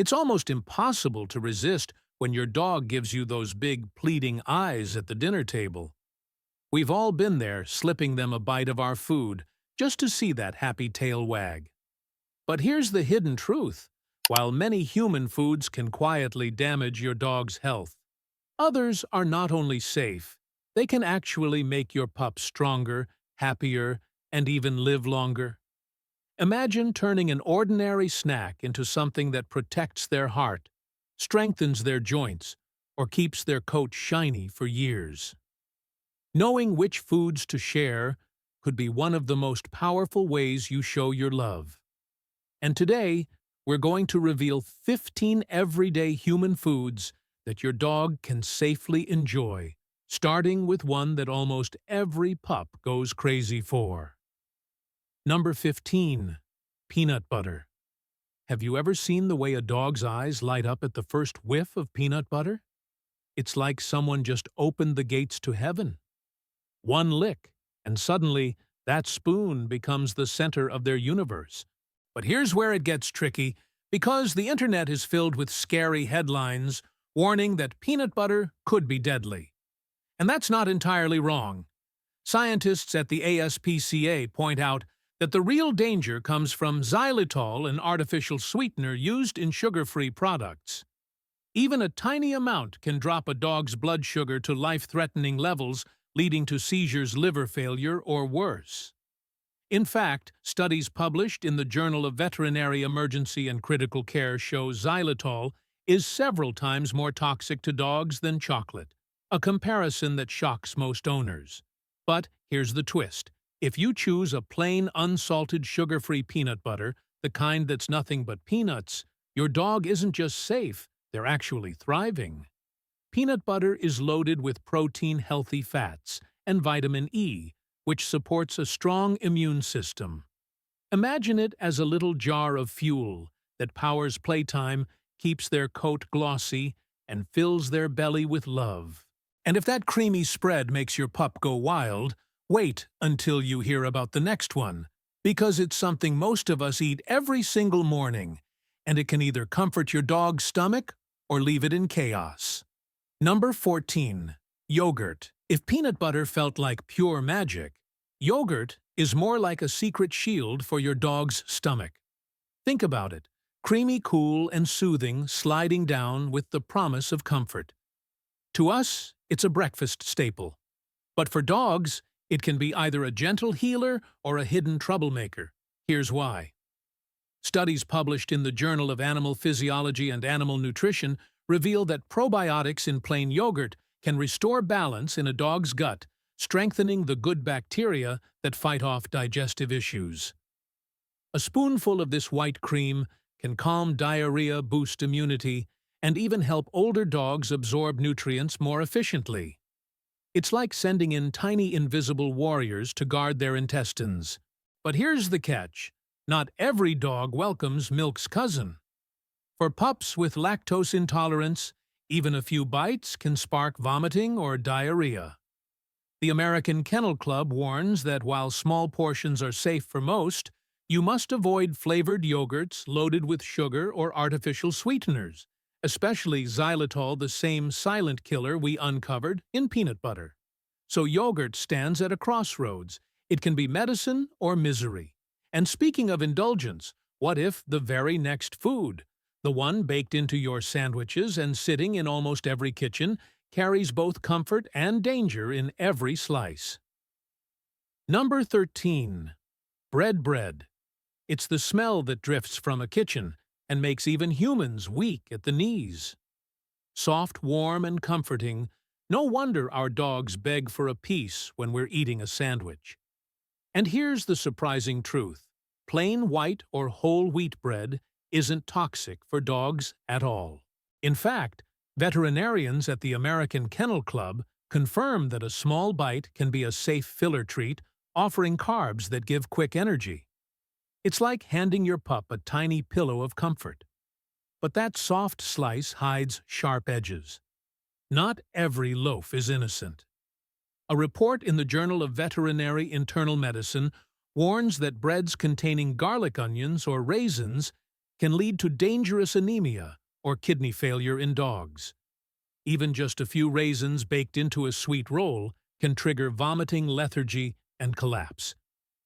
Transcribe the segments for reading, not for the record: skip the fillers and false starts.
It's almost impossible to resist when your dog gives you those big, pleading eyes at the dinner table. We've all been there, slipping them a bite of our food, just to see that happy tail wag. But here's the hidden truth. While many human foods can quietly damage your dog's health, others are not only safe, they can actually make your pup stronger, happier, and even live longer. Imagine turning an ordinary snack into something that protects their heart, strengthens their joints, or keeps their coat shiny for years. Knowing which foods to share could be one of the most powerful ways you show your love. And today, we're going to reveal 15 everyday human foods that your dog can safely enjoy, starting with one that almost every pup goes crazy for. Number 15. Peanut butter. Have you ever seen the way a dog's eyes light up at the first whiff of peanut butter? It's like someone just opened the gates to heaven. One lick, and suddenly that spoon becomes the center of their universe. But here's where it gets tricky, because the internet is filled with scary headlines warning that peanut butter could be deadly. And that's not entirely wrong. Scientists at the ASPCA point out that the real danger comes from xylitol, an artificial sweetener used in sugar-free products. Even a tiny amount can drop a dog's blood sugar to life-threatening levels, leading to seizures, liver failure, or worse. In fact, studies published in the Journal of Veterinary Emergency and Critical Care show xylitol is several times more toxic to dogs than chocolate, a comparison that shocks most owners. But here's the twist. If you choose a plain, unsalted, sugar-free peanut butter, the kind that's nothing but peanuts, your dog isn't just safe, they're actually thriving. Peanut butter is loaded with protein-healthy fats and vitamin E, which supports a strong immune system. Imagine it as a little jar of fuel that powers playtime, keeps their coat glossy, and fills their belly with love. And if that creamy spread makes your pup go wild, wait until you hear about the next one, because it's something most of us eat every single morning, and it can either comfort your dog's stomach or leave it in chaos. Number 14. Yogurt. If peanut butter felt like pure magic, yogurt is more like a secret shield for your dog's stomach. Think about it. Creamy, cool, and soothing, sliding down with the promise of comfort. To us, it's a breakfast staple. But for dogs, it can be either a gentle healer or a hidden troublemaker. Here's why. Studies published in the Journal of Animal Physiology and Animal Nutrition reveal that probiotics in plain yogurt can restore balance in a dog's gut, strengthening the good bacteria that fight off digestive issues. A spoonful of this white cream can calm diarrhea, boost immunity, and even help older dogs absorb nutrients more efficiently. It's like sending in tiny invisible warriors to guard their intestines. But here's the catch. Not every dog welcomes milk's cousin. For pups with lactose intolerance, even a few bites can spark vomiting or diarrhea. The American Kennel Club warns that while small portions are safe for most, you must avoid flavored yogurts loaded with sugar or artificial sweeteners, especially xylitol, the same silent killer we uncovered in peanut butter. So yogurt stands at a crossroads. It can be medicine or misery. And speaking of indulgence, what if the very next food, the one baked into your sandwiches and sitting in almost every kitchen, carries both comfort and danger in every slice? Number 13. Bread. It's the smell that drifts from a kitchen and makes even humans weak at the knees. Soft, warm, and comforting, no wonder our dogs beg for a piece when we're eating a sandwich. And here's the surprising truth. Plain white or whole wheat bread isn't toxic for dogs at all. In fact, veterinarians at the American Kennel Club confirm that a small bite can be a safe filler treat, offering carbs that give quick energy. It's like handing your pup a tiny pillow of comfort. But that soft slice hides sharp edges. Not every loaf is innocent. A report in the Journal of Veterinary Internal Medicine warns that breads containing garlic onions or raisins can lead to dangerous anemia or kidney failure in dogs. Even just a few raisins baked into a sweet roll can trigger vomiting, lethargy, and collapse.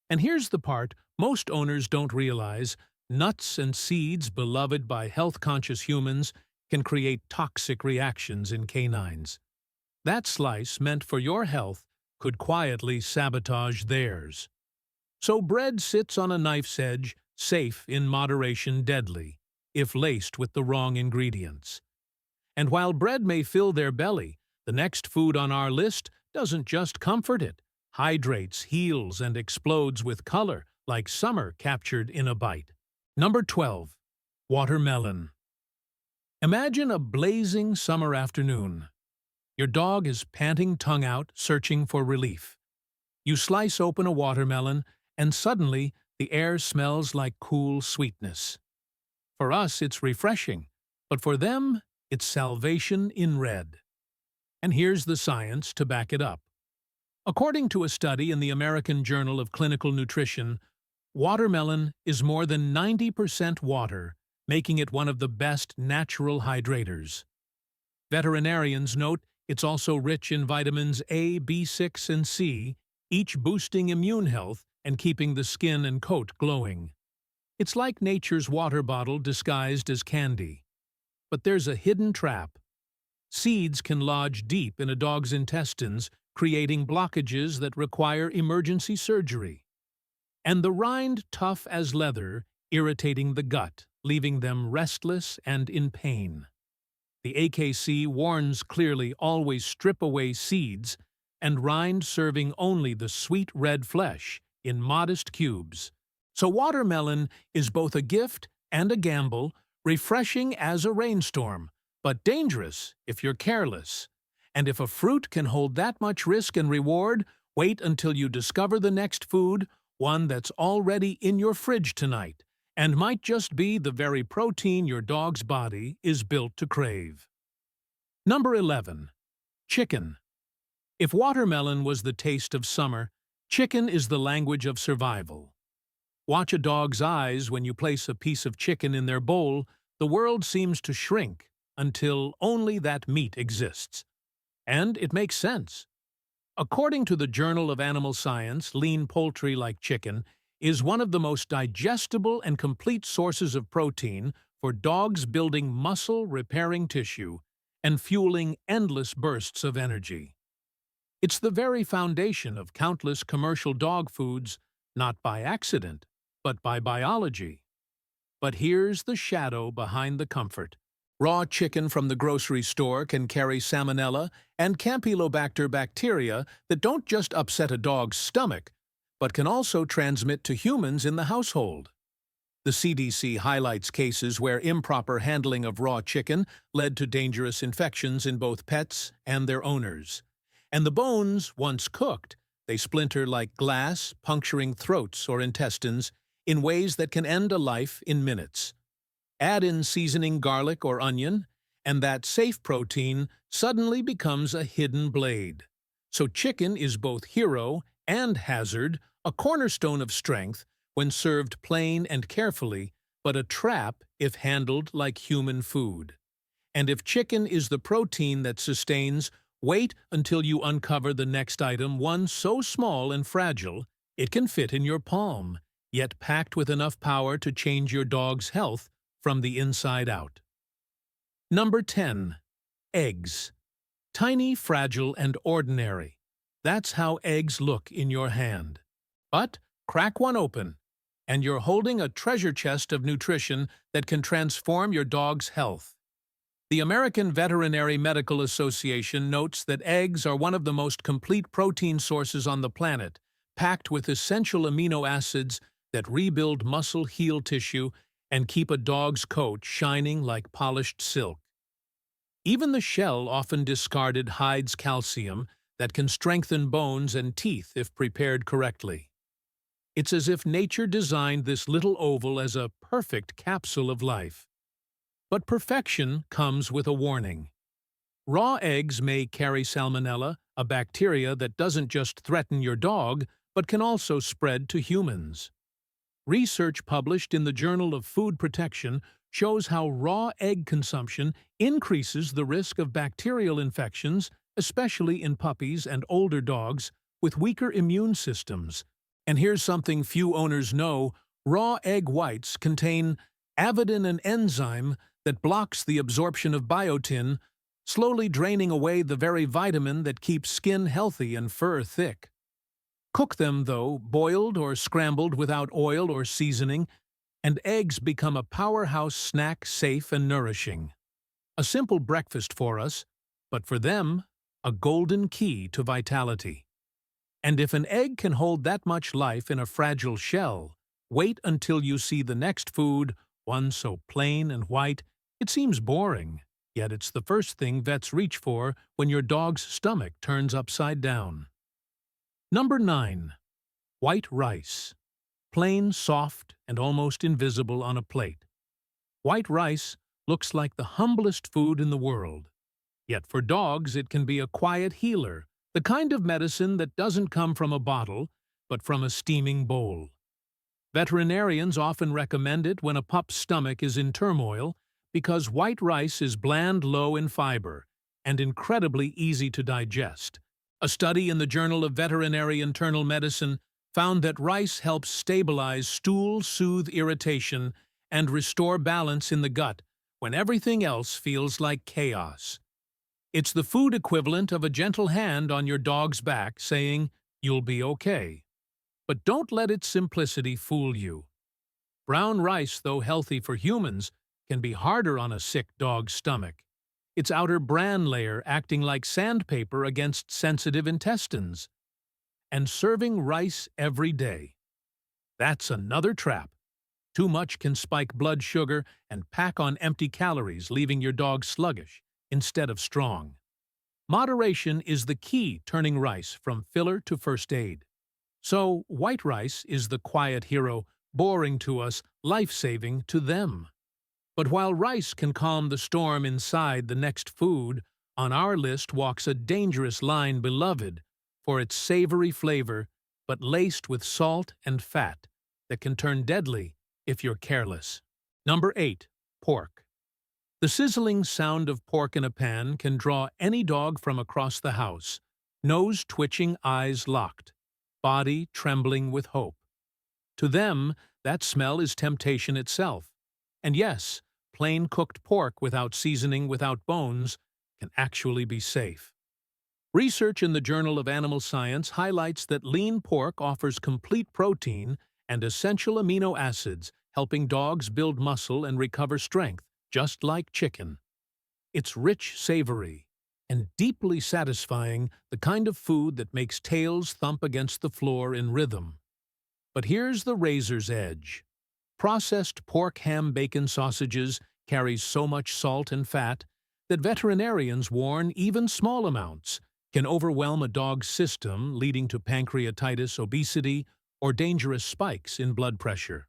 And here's the part most owners don't realize: nuts and seeds beloved by health-conscious humans can create toxic reactions in canines. That slice meant for your health could quietly sabotage theirs. So bread sits on a knife's edge, safe in moderation, deadly, if laced with the wrong ingredients. And while bread may fill their belly, the next food on our list doesn't just comfort it, hydrates, heals, and explodes with color like summer captured in a bite. Number 12. Watermelon. Imagine a blazing summer afternoon. Your dog is panting tongue out, searching for relief. You slice open a watermelon, and suddenly the air smells like cool sweetness. For us, it's refreshing, but for them, it's salvation in red. And here's the science to back it up. According to a study in the American Journal of Clinical Nutrition, watermelon is more than 90% water, making it one of the best natural hydrators. Veterinarians note it's also rich in vitamins A, B6, and C, each boosting immune health and keeping the skin and coat glowing. It's like nature's water bottle disguised as candy. But there's a hidden trap. Seeds can lodge deep in a dog's intestines, creating blockages that require emergency surgery. And the rind tough as leather, irritating the gut, leaving them restless and in pain. The AKC warns clearly: always strip away seeds, and rind serving only the sweet red flesh in modest cubes. So watermelon is both a gift and a gamble, refreshing as a rainstorm, but dangerous if you're careless. And if a fruit can hold that much risk and reward, wait until you discover the next food, one that's already in your fridge tonight, and might just be the very protein your dog's body is built to crave. Number 11. Chicken. If watermelon was the taste of summer, chicken is the language of survival. Watch a dog's eyes when you place a piece of chicken in their bowl. The world seems to shrink until only that meat exists. And it makes sense. According to the Journal of Animal Science, lean poultry like chicken is one of the most digestible and complete sources of protein for dogs, building muscle, repairing tissue, and fueling endless bursts of energy. It's the very foundation of countless commercial dog foods, not by accident, but by biology. But here's the shadow behind the comfort. Raw chicken from the grocery store can carry salmonella and campylobacter bacteria that don't just upset a dog's stomach, but can also transmit to humans in the household. The CDC highlights cases where improper handling of raw chicken led to dangerous infections in both pets and their owners. And the bones, once cooked, they splinter like glass, puncturing throats or intestines in ways that can end a life in minutes. Add in seasoning garlic or onion, and that safe protein suddenly becomes a hidden blade. So chicken is both hero and hazard, a cornerstone of strength when served plain and carefully, but a trap if handled like human food. And if chicken is the protein that sustains, wait until you uncover the next item, one so small and fragile it can fit in your palm, yet packed with enough power to change your dog's health from the inside out. Number 10. Eggs. Tiny, fragile, and ordinary. That's how eggs look in your hand. But crack one open, and you're holding a treasure chest of nutrition that can transform your dog's health. The American Veterinary Medical Association notes that eggs are one of the most complete protein sources on the planet, packed with essential amino acids that rebuild muscle, heal tissue, and keep a dog's coat shining like polished silk. Even the shell, often discarded, hides calcium that can strengthen bones and teeth if prepared correctly. It's as if nature designed this little oval as a perfect capsule of life. But perfection comes with a warning. Raw eggs may carry salmonella, a bacteria that doesn't just threaten your dog, but can also spread to humans. Research published in the Journal of Food Protection shows how raw egg consumption increases the risk of bacterial infections, especially in puppies and older dogs with weaker immune systems. And here's something few owners know: raw egg whites contain avidin, an enzyme that blocks the absorption of biotin, slowly draining away the very vitamin that keeps skin healthy and fur thick. Cook them, though, boiled or scrambled without oil or seasoning, and eggs become a powerhouse snack, safe and nourishing. A simple breakfast for us, but for them, a golden key to vitality. And if an egg can hold that much life in a fragile shell, wait until you see the next food, one so plain and white, it seems boring, yet it's the first thing vets reach for when your dog's stomach turns upside down. Number 9. White rice. Plain, soft, and almost invisible on a plate. White rice looks like the humblest food in the world. Yet for dogs it can be a quiet healer, the kind of medicine that doesn't come from a bottle, but from a steaming bowl. Veterinarians often recommend it when a pup's stomach is in turmoil because white rice is bland, low in fiber, and incredibly easy to digest. A study in the Journal of Veterinary Internal Medicine found that rice helps stabilize stool, soothe irritation, and restore balance in the gut when everything else feels like chaos. It's the food equivalent of a gentle hand on your dog's back saying, "You'll be okay." But don't let its simplicity fool you. Brown rice, though healthy for humans, can be harder on a sick dog's stomach, its outer bran layer acting like sandpaper against sensitive intestines. And serving rice every day. That's another trap. Too much can spike blood sugar and pack on empty calories, leaving your dog sluggish instead of strong. Moderation is the key, turning rice from filler to first aid. So, white rice is the quiet hero, boring to us, life-saving to them. But while rice can calm the storm inside, the next food on our list walks a dangerous line, beloved for its savory flavor, but laced with salt and fat that can turn deadly if you're careless. Number 8. Pork. The sizzling sound of pork in a pan can draw any dog from across the house, nose twitching, eyes locked, body trembling with hope. To them, that smell is temptation itself. And yes, plain cooked pork without seasoning, without bones, can actually be safe. Research in the Journal of Animal Science highlights that lean pork offers complete protein and essential amino acids, helping dogs build muscle and recover strength, just like chicken. It's rich, savory, and deeply satisfying, the kind of food that makes tails thump against the floor in rhythm. But here's the razor's edge. Processed pork, ham, bacon, sausages carries so much salt and fat that veterinarians warn even small amounts can overwhelm a dog's system, leading to pancreatitis, obesity, or dangerous spikes in blood pressure.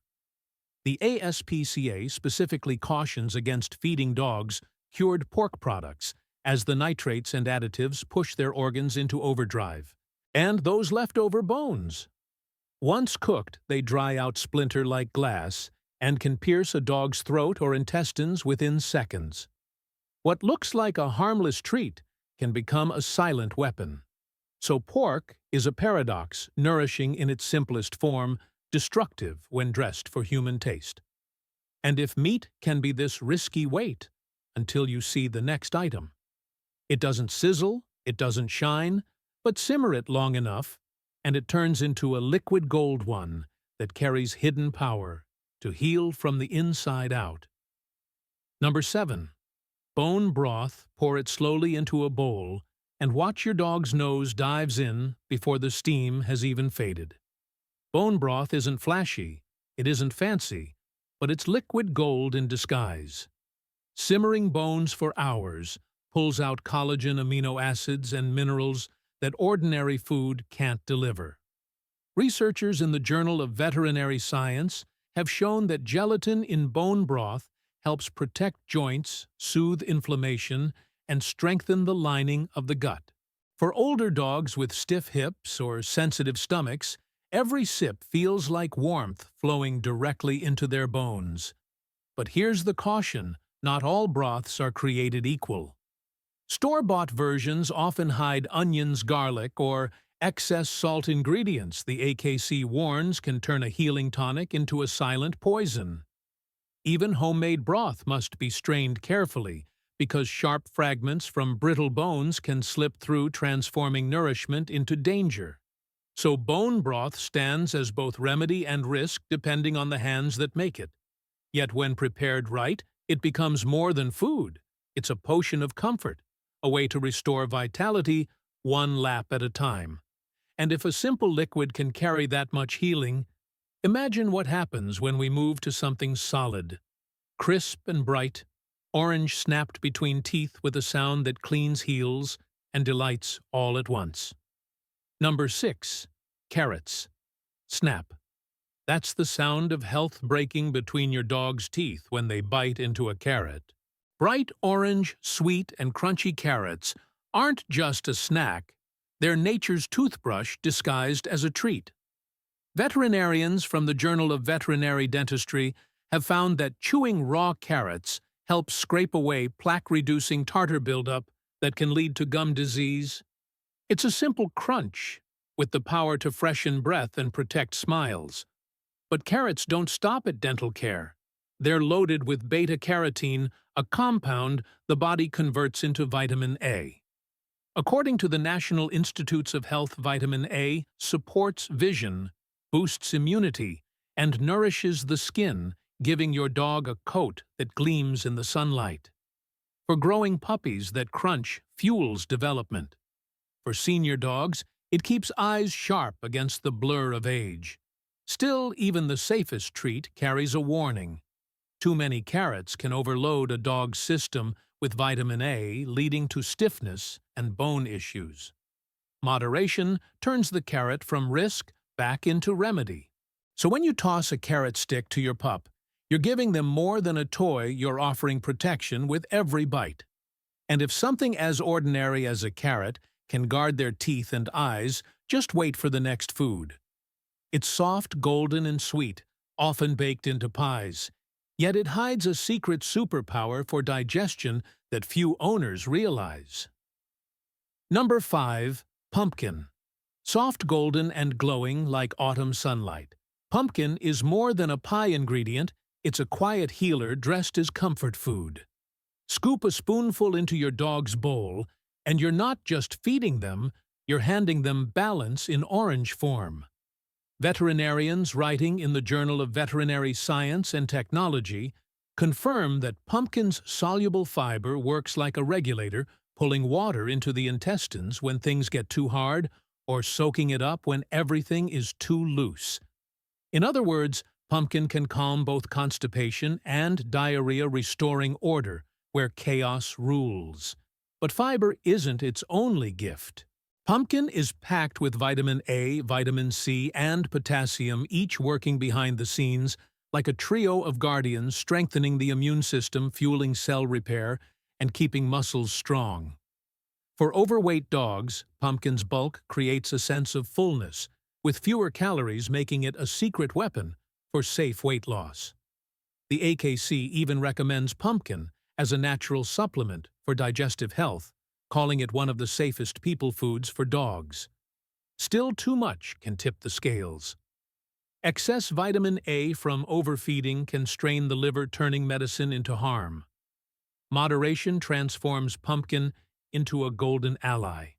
The ASPCA specifically cautions against feeding dogs cured pork products, as the nitrates and additives push their organs into overdrive. And those leftover bones. Once cooked, they dry out, splinter like glass, and can pierce a dog's throat or intestines within seconds. What looks like a harmless treat can become a silent weapon. So pork is a paradox, nourishing in its simplest form, destructive when dressed for human taste. And if meat can be this risky, wait until you see the next item. It doesn't sizzle, it doesn't shine, but simmer it long enough, and it turns into a liquid gold one that carries hidden power to heal from the inside out. Number 7. Bone broth. Pour it slowly into a bowl and watch your dog's nose dives in before the steam has even faded. Bone broth isn't flashy, it isn't fancy, but it's liquid gold in disguise. Simmering bones for hours pulls out collagen, amino acids, and minerals that ordinary food can't deliver. Researchers in the Journal of Veterinary Science have shown that gelatin in bone broth helps protect joints, soothe inflammation, and strengthen the lining of the gut. For older dogs with stiff hips or sensitive stomachs, every sip feels like warmth flowing directly into their bones. But here's the caution: not all broths are created equal. Store-bought versions often hide onions, garlic, or excess salt ingredients the AKC warns can turn a healing tonic into a silent poison. Even homemade broth must be strained carefully, because sharp fragments from brittle bones can slip through, transforming nourishment into danger. So bone broth stands as both remedy and risk depending on the hands that make it. Yet when prepared right, it becomes more than food. It's a potion of comfort, a way to restore vitality one lap at a time. And if a simple liquid can carry that much healing, imagine what happens when we move to something solid, crisp and bright, orange snapped between teeth with a sound that cleans, heals, and delights all at once. Number 6. Carrots. Snap. That's the sound of health breaking between your dog's teeth when they bite into a carrot. Bright orange, sweet, and crunchy carrots aren't just a snack, they're nature's toothbrush disguised as a treat. Veterinarians from the Journal of Veterinary Dentistry have found that chewing raw carrots helps scrape away plaque-reducing tartar buildup that can lead to gum disease. It's a simple crunch with the power to freshen breath and protect smiles. But carrots don't stop at dental care. They're loaded with beta-carotene, a compound the body converts into vitamin A. According to the National Institutes of Health, vitamin A supports vision, boosts immunity, and nourishes the skin, giving your dog a coat that gleams in the sunlight. For growing puppies, that crunch fuels development. For senior dogs, it keeps eyes sharp against the blur of age. Still, even the safest treat carries a warning. Too many carrots can overload a dog's system with vitamin A, leading to stiffness and bone issues. Moderation turns the carrot from risk back into remedy. So when you toss a carrot stick to your pup, you're giving them more than a toy, you're offering protection with every bite. And if something as ordinary as a carrot can guard their teeth and eyes, just wait for the next food. It's soft, golden, and sweet, often baked into pies. Yet it hides a secret superpower for digestion that few owners realize. Number 5. Pumpkin. Soft, golden, and glowing like autumn sunlight. Pumpkin is more than a pie ingredient, it's a quiet healer dressed as comfort food. Scoop a spoonful into your dog's bowl, and you're not just feeding them, you're handing them balance in orange form. Veterinarians writing in the Journal of Veterinary Science and Technology confirm that pumpkin's soluble fiber works like a regulator, pulling water into the intestines when things get too hard, or soaking it up when everything is too loose. In other words, pumpkin can calm both constipation and diarrhea, restoring order where chaos rules. But fiber isn't its only gift. Pumpkin is packed with vitamin A, vitamin C, and potassium, each working behind the scenes like a trio of guardians, strengthening the immune system, fueling cell repair, and keeping muscles strong. For overweight dogs, pumpkin's bulk creates a sense of fullness, with fewer calories making it a secret weapon for safe weight loss. The AKC even recommends pumpkin as a natural supplement for digestive health, calling it one of the safest people foods for dogs. Still, too much can tip the scales. Excess vitamin A from overfeeding can strain the liver, turning medicine into harm. Moderation transforms pumpkin into a golden ally.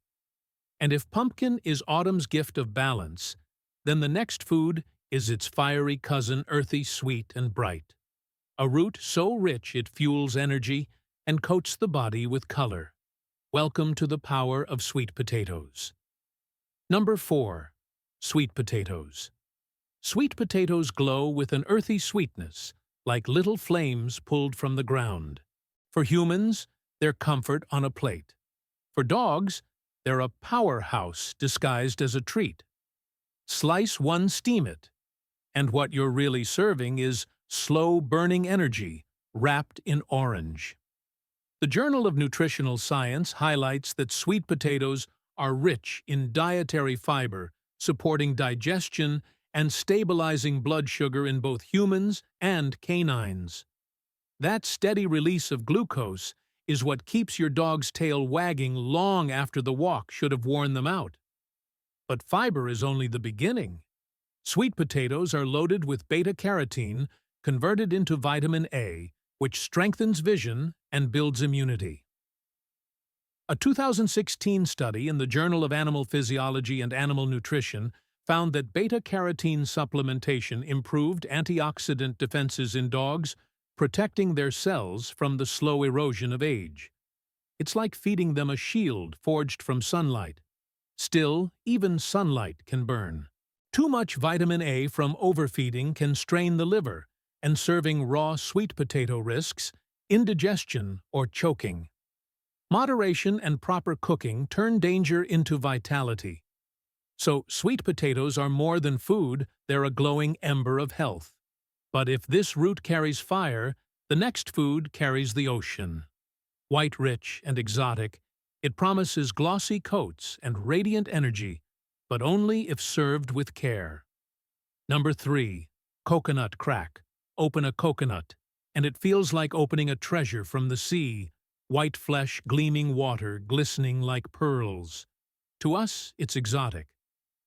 And if pumpkin is autumn's gift of balance, then the next food is its fiery cousin, earthy, sweet, and bright. A root so rich it fuels energy and coats the body with color. Welcome to the power of sweet potatoes. Number 4. Sweet potatoes. Sweet potatoes glow with an earthy sweetness, like little flames pulled from the ground. For humans, they're comfort on a plate. For dogs, they're a powerhouse disguised as a treat. Slice one, steam it, and what you're really serving is slow-burning energy wrapped in orange. The Journal of Nutritional Science highlights that sweet potatoes are rich in dietary fiber supporting digestion and stabilizing blood sugar in both humans and canines. That steady release of glucose is what keeps your dog's tail wagging long after the walk should have worn them out. But fiber is only the beginning. Sweet potatoes are loaded with beta-carotene, converted into vitamin A, which strengthens vision and builds immunity. A 2016 study in the Journal of Animal Physiology and Animal Nutrition found that beta-carotene supplementation improved antioxidant defenses in dogs, protecting their cells from the slow erosion of age. It's like feeding them a shield forged from sunlight. Still, even sunlight can burn. Too much vitamin A from overfeeding can strain the liver, and serving raw sweet potato risks indigestion or choking. Moderation and proper cooking turn danger into vitality. So, sweet potatoes are more than food, they're a glowing ember of health. But if this root carries fire, the next food carries the ocean. White rich and exotic, it promises glossy coats and radiant energy, but only if served with care. Number 3. Coconut crack. Open a coconut, and it feels like opening a treasure from the sea. White flesh, gleaming water, glistening like pearls. To us, it's exotic.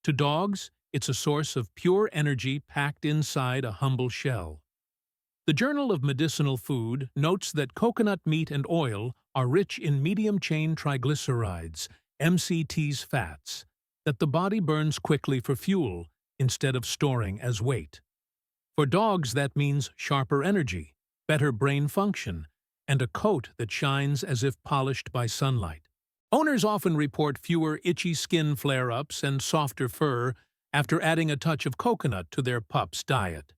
To dogs, it's a source of pure energy packed inside a humble shell. The Journal of Medicinal Food notes that coconut meat and oil are rich in medium-chain triglycerides, MCTs fats, that the body burns quickly for fuel instead of storing as weight. For dogs, that means sharper energy, better brain function, and a coat that shines as if polished by sunlight. Owners often report fewer itchy skin flare-ups and softer fur after adding a touch of coconut to their pup's diet.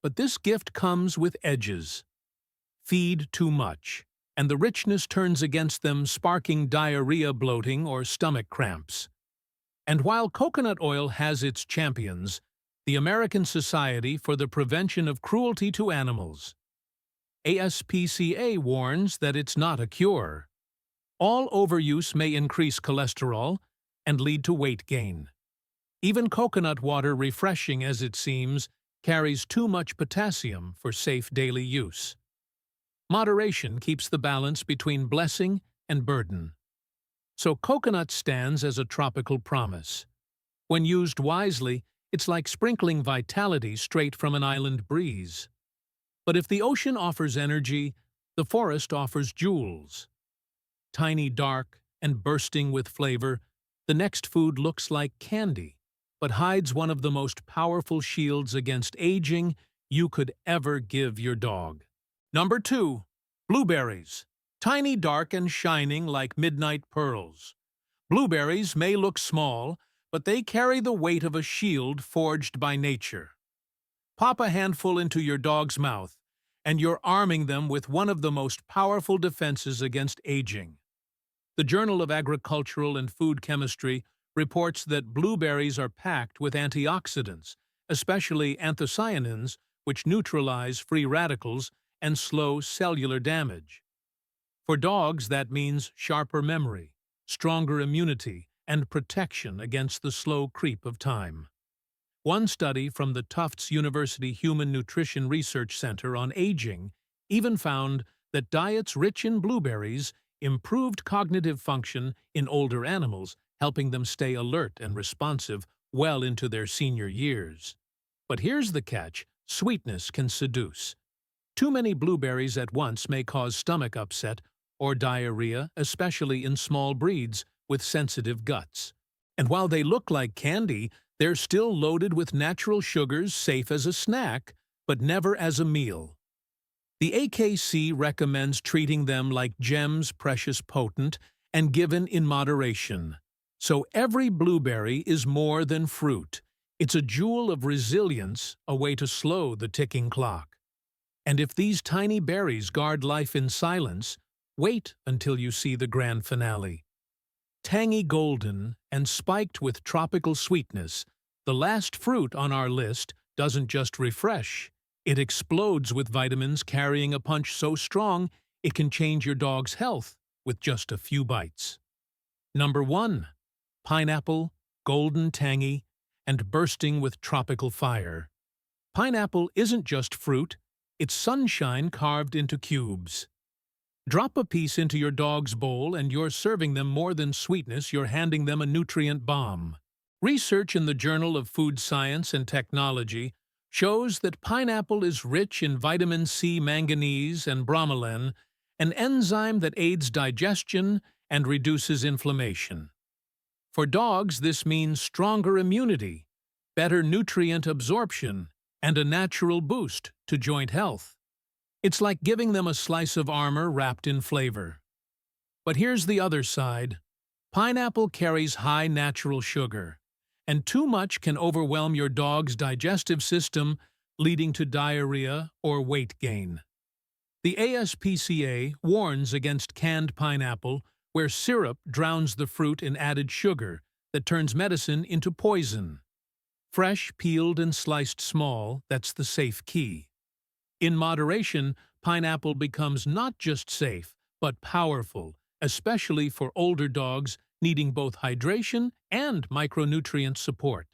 But this gift comes with edges. Feed too much, and the richness turns against them, sparking diarrhea, bloating, or stomach cramps. And while coconut oil has its champions, the American Society for the Prevention of Cruelty to Animals, ASPCA, warns that it's not a cure. All overuse may increase cholesterol and lead to weight gain. Even coconut water, refreshing as it seems, carries too much potassium for safe daily use. Moderation keeps the balance between blessing and burden. So coconut stands as a tropical promise. When used wisely, it's like sprinkling vitality straight from an island breeze. But if the ocean offers energy, the forest offers jewels. Tiny, dark, and bursting with flavor, the next food looks like candy, but hides one of the most powerful shields against aging you could ever give your dog. Number 2. Blueberries. Tiny, dark, and shining like midnight pearls. Blueberries may look small, but they carry the weight of a shield forged by nature. Pop a handful into your dog's mouth, and you're arming them with one of the most powerful defenses against aging. The Journal of Agricultural and Food Chemistry reports that blueberries are packed with antioxidants, especially anthocyanins, which neutralize free radicals and slow cellular damage. For dogs, that means sharper memory, stronger immunity, and protection against the slow creep of time. One study from the Tufts University Human Nutrition Research Center on aging even found that diets rich in blueberries improved cognitive function in older animals, helping them stay alert and responsive well into their senior years. But here's the catch: sweetness can seduce. Too many blueberries at once may cause stomach upset or diarrhea, especially in small breeds with sensitive guts. And while they look like candy, they're still loaded with natural sugars, safe as a snack, but never as a meal. The AKC recommends treating them like gems, precious, potent, and given in moderation. So every blueberry is more than fruit. It's a jewel of resilience, a way to slow the ticking clock. And if these tiny berries guard life in silence, wait until you see the grand finale. Tangy golden and spiked with tropical sweetness, the last fruit on our list doesn't just refresh. It explodes with vitamins, carrying a punch so strong it can change your dog's health with just a few bites. Number 1. Pineapple golden tangy, and bursting with tropical fire. Pineapple isn't just fruit, it's sunshine carved into cubes. Drop a piece into your dog's bowl and you're serving them more than sweetness, you're handing them a nutrient bomb. Research in the Journal of Food Science and Technology shows that pineapple is rich in vitamin C, manganese, and bromelain, an enzyme that aids digestion and reduces inflammation. For dogs, this means stronger immunity, better nutrient absorption, and a natural boost to joint health. It's like giving them a slice of armor wrapped in flavor. But here's the other side. Pineapple carries high natural sugar, and too much can overwhelm your dog's digestive system, leading to diarrhea or weight gain. The ASPCA warns against canned pineapple, where syrup drowns the fruit in added sugar that turns medicine into poison. Fresh, peeled, and sliced small, that's the safe key. In moderation, pineapple becomes not just safe, but powerful, especially for older dogs needing both hydration and micronutrient support.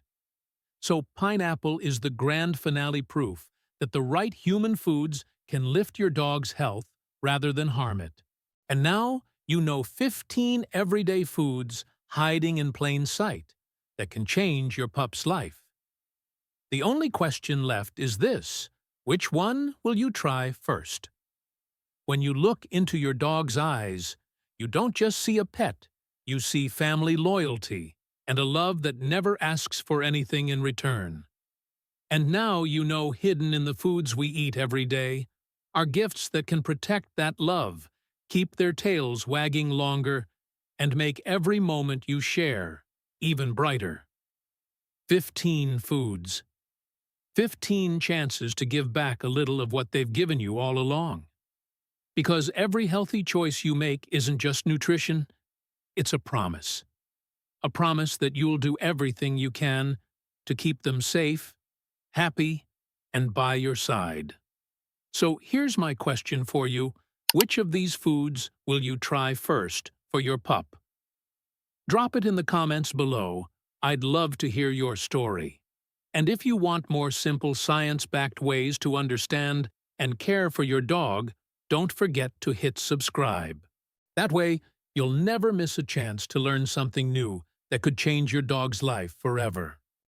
So pineapple is the grand finale proof that the right human foods can lift your dog's health rather than harm it. And now you know 15 everyday foods hiding in plain sight that can change your pup's life. The only question left is this: which one will you try first? When you look into your dog's eyes, you don't just see a pet, you see family loyalty and a love that never asks for anything in return. And now you know hidden in the foods we eat every day are gifts that can protect that love, keep their tails wagging longer, and make every moment you share even brighter. 15 foods. 15 chances to give back a little of what they've given you all along. Because every healthy choice you make isn't just nutrition, it's a promise. A promise that you'll do everything you can to keep them safe, happy, and by your side. So here's my question for you. Which of these foods will you try first for your pup? Drop it in the comments below. I'd love to hear your story. And if you want more simple science-backed ways to understand and care for your dog, don't forget to hit subscribe. That way, you'll never miss a chance to learn something new that could change your dog's life forever.